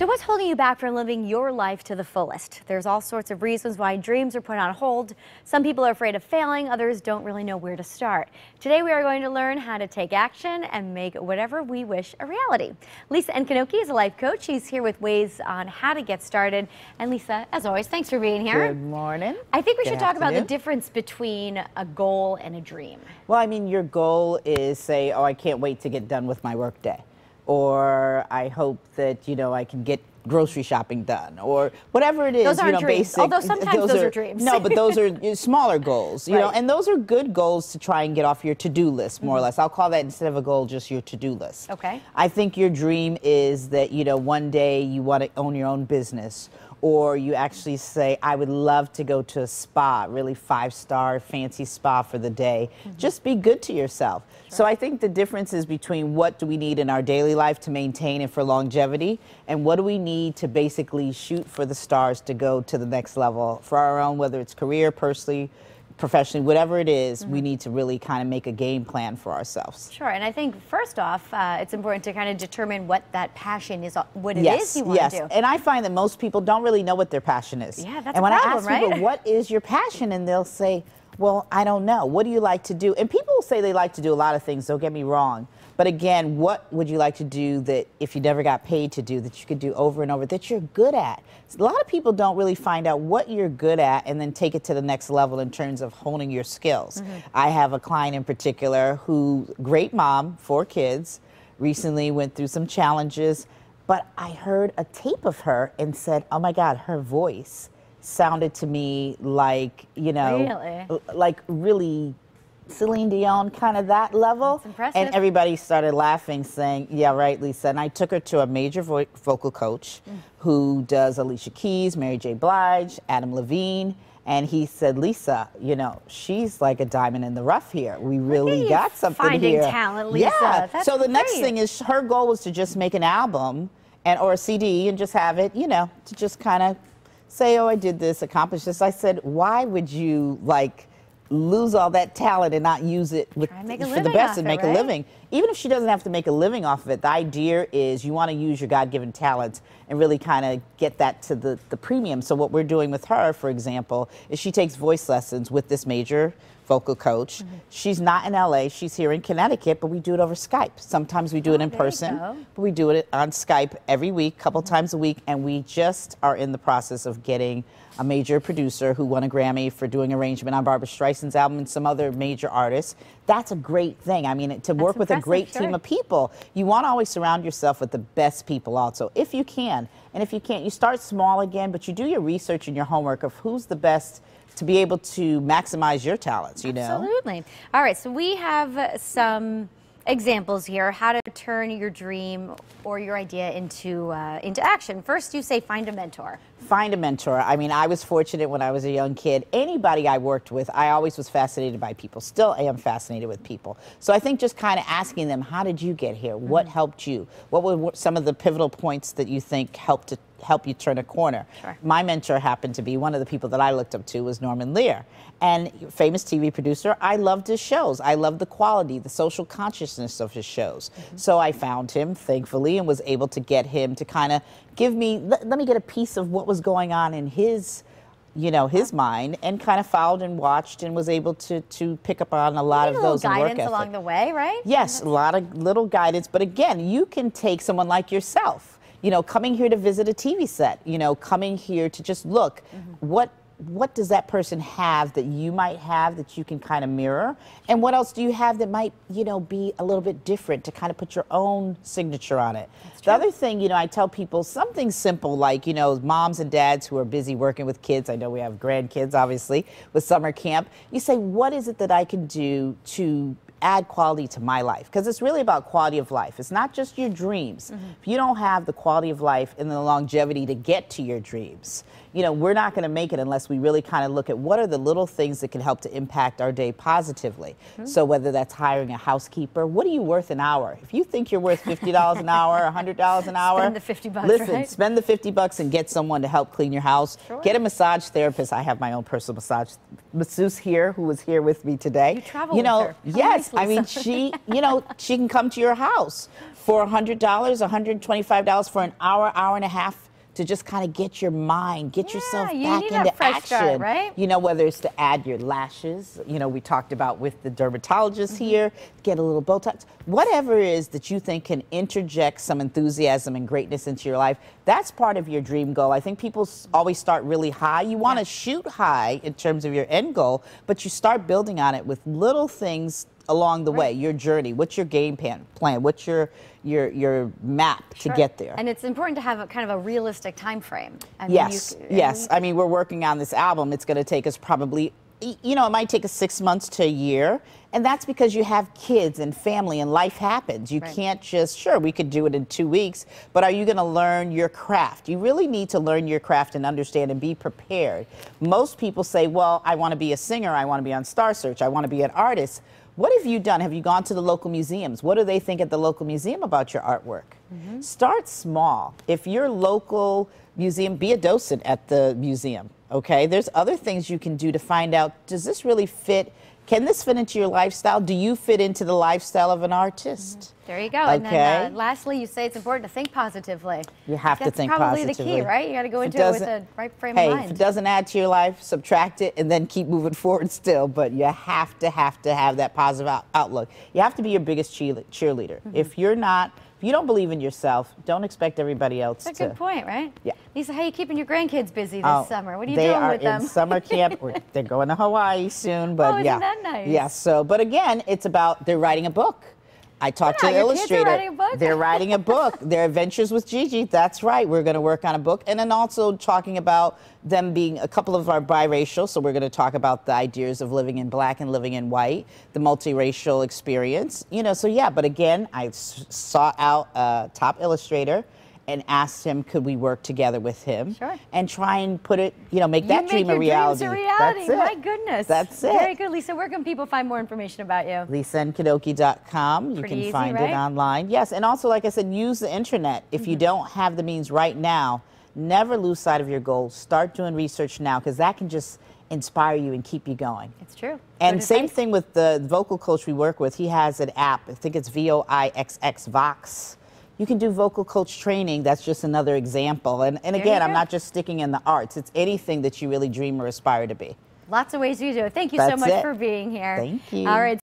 So what's holding you back from living your life to the fullest? There's all sorts of reasons why dreams are put on hold. Some people are afraid of failing, others don't really know where to start. Today we are going to learn how to take action and make whatever we wish a reality. Lisa Nkonoki is a life coach. She's here with ways on how to get started. And Lisa, as always, thanks for being here. Good morning. I think we should talk about the difference between a goal and a dream. Well, I mean, your goal is say, oh, I can't wait to get done with my work day. Or I hope that, I can get grocery shopping done, or whatever it is. Those aren't dreams, basic. although sometimes those are dreams. No, but those are smaller goals, you know, and those are good goals to try and get off your to-do list, more or less. I'll call that, instead of a goal, just your to-do list. Okay. I think your dream is that, one day you want to own your own business, or you actually say, I would love to go to a spa, really 5-star fancy spa for the day. Just be good to yourself. Sure. So I think the difference is between what do we need in our daily life to maintain and for longevity, and what do we need to basically shoot for the stars to go to the next level for our own, whether it's career, personally, professionally, whatever it is, we need to really kind of make a game plan for ourselves. Sure, and I think first off, it's important to kind of determine what that passion is, what it is you want to do. Yes, and I find that most people don't really know what their passion is. Yeah, that's and when a problem, I ask people, what is your passion? And they'll say, well, I don't know. What do you like to do? And people say they like to do a lot of things, don't get me wrong. But again, what would you like to do that if you never got paid to do, that you could do over and over, that you're good at? A lot of people don't really find out what you're good at and then take it to the next level in terms of honing your skills. I have a client in particular who, great mom, 4 kids, recently went through some challenges, but I heard a tape of her and said, oh my God, her voice sounded to me like, like really Celine Dion, kind of that level. That's impressive. And everybody started laughing, saying, yeah, right, Lisa. And I took her to a major vocal coach who does Alicia Keys, Mary J. Blige, Adam Levine. And he said, Lisa, she's like a diamond in the rough here. We really got something finding here. Talent, Lisa. Yeah. That's so the great. next thing is, her goal was to just make an album or a CD and just have it, to just kind of say, oh, I did this, accomplish this. I said, why would you lose all that talent and not use it for the best and make a living? Even if she doesn't have to make a living off of it, the idea is you want to use your God-given talents and really kind of get that to the premium. So what we're doing with her, for example, is she takes voice lessons with this major vocal coach. She's not in LA, she's here in Connecticut, but we do it over Skype. Sometimes we do it in person, but we do it on Skype every week, couple times a week, and we just are in the process of getting a major producer who won a Grammy for doing arrangement on Barbra Streisand's album and some other major artists. That's a great thing. I mean, to work with a great team of people, you want to always surround yourself with the best people also, if you can. And if you can't, you start small again, but you do your research and your homework of who's the best to be able to maximize your talents, Absolutely. All right, so we have some examples here, how to turn your dream or your idea into action. First, you say find a mentor. Find a mentor. I mean, I was fortunate when I was a young kid. Anybody I worked with, I always was fascinated by people. Still am fascinated with people. So I think just kind of asking them, how did you get here? What helped you? What were some of the pivotal points that you think helped you turn a corner? Sure. My mentor happened to be one of the people that I looked up to was Norman Lear. And famous TV producer, I loved his shows. I loved the quality, the social consciousness of his shows. So I found him, thankfully, and was able to get him to kind of give me, let me get a piece of what was going on in his, his mind, and kind of followed and watched and was able to pick up on a lot of those work ethic. Guidance along the way, right? Yes, a lot of little guidance. But again, you can take someone like yourself, coming here to visit a TV set, coming here to just look, what does that person have that you might have that you can kind of mirror? And what else do you have that might, be a little bit different to kind of put your own signature on it? The other thing, I tell people something simple like, moms and dads who are busy working with kids. I know we have grandkids, obviously, with summer camp. You say, what is it that I can do to add quality to my life? Because it's really about quality of life. It's not just your dreams. If you don't have the quality of life and the longevity to get to your dreams, we're not going to make it unless we really kind of look at what are the little things that can help to impact our day positively. So whether that's hiring a housekeeper, what are you worth an hour? If you think you're worth $50 an hour, $100 an hour, spend the 50 bucks, listen, right? spend the 50 bucks and get someone to help clean your house. Get a massage therapist. I have my own personal masseuse here who was here with me today. You travel with her. Yes, nice, I mean, she can come to your house for $100, $125 for an hour, hour and a half to just kind of get your mind, get yourself back into action. Start, right? You know, whether it's to add your lashes, you know, we talked about with the dermatologist here, get a little Botox, whatever it is that you think can interject some enthusiasm and greatness into your life, that's part of your dream goal. I think people always start really high. You want to shoot high in terms of your end goal, but you start building on it with little things along the way, your journey. What's your game plan? What's your map to get there? And it's important to have a kind of a realistic time frame. I mean, yes. I mean, we're working on this album. It's going to take us probably, you know, it might take us 6 months to a year. And that's because you have kids and family and life happens. You can't just, sure, we could do it in 2 weeks, but are you going to learn your craft? You really need to learn your craft and understand and be prepared. Most people say, well, I want to be a singer. I want to be on Star Search. I want to be an artist. What have you done? Have you gone to the local museums? What do they think at the local museum about your artwork? Start small. If your local museum, be a docent at the museum, okay? There's other things you can do to find out, does this really fit? Can this fit into your lifestyle? Do you fit into the lifestyle of an artist? There you go. And then lastly, you say it's important to think positively. You have to think positively. positively. That's probably the key, right? You got to go into it with a right frame of mind. Hey, if it doesn't add to your life, subtract it and then keep moving forward still. But you have to have that positive outlook. You have to be your biggest cheerleader. If you're not, if you don't believe in yourself, don't expect everybody else to. That's a good point, right? Yeah. Lisa, how are you keeping your grandkids busy this summer? What are you doing with them? They are in summer camp. They're going to Hawaii soon, but isn't that nice? Yeah, so, but again, it's about, they're writing a book. I talked to the illustrator. Kids are writing a book? They're writing a book. Their Adventures with Gigi. That's right. We're going to work on a book. And then also talking about them being, a couple of our biracial. So we're going to talk about the ideas of living in black and living in white, the multiracial experience. You know, so yeah, but again, I sought out a top illustrator and asked him, could we work together with him and try and put it, you know, make that dream a reality. That's it. My goodness. That's it. Very good. Lisa, where can people find more information about you? LisaNkonoki.com. You can find it online. Yes, and also, like I said, use the internet. If you don't have the means right now, never lose sight of your goals. Start doing research now, because that can just inspire you and keep you going. It's true. And same thing with the vocal coach we work with. He has an app. I think it's VOIXX Vox. You can do vocal coach training. That's just another example. And again, I'm not just sticking in the arts. It's anything that you really dream or aspire to be. Lots of ways you do it. Thank you so much for being here. Thank you. All right.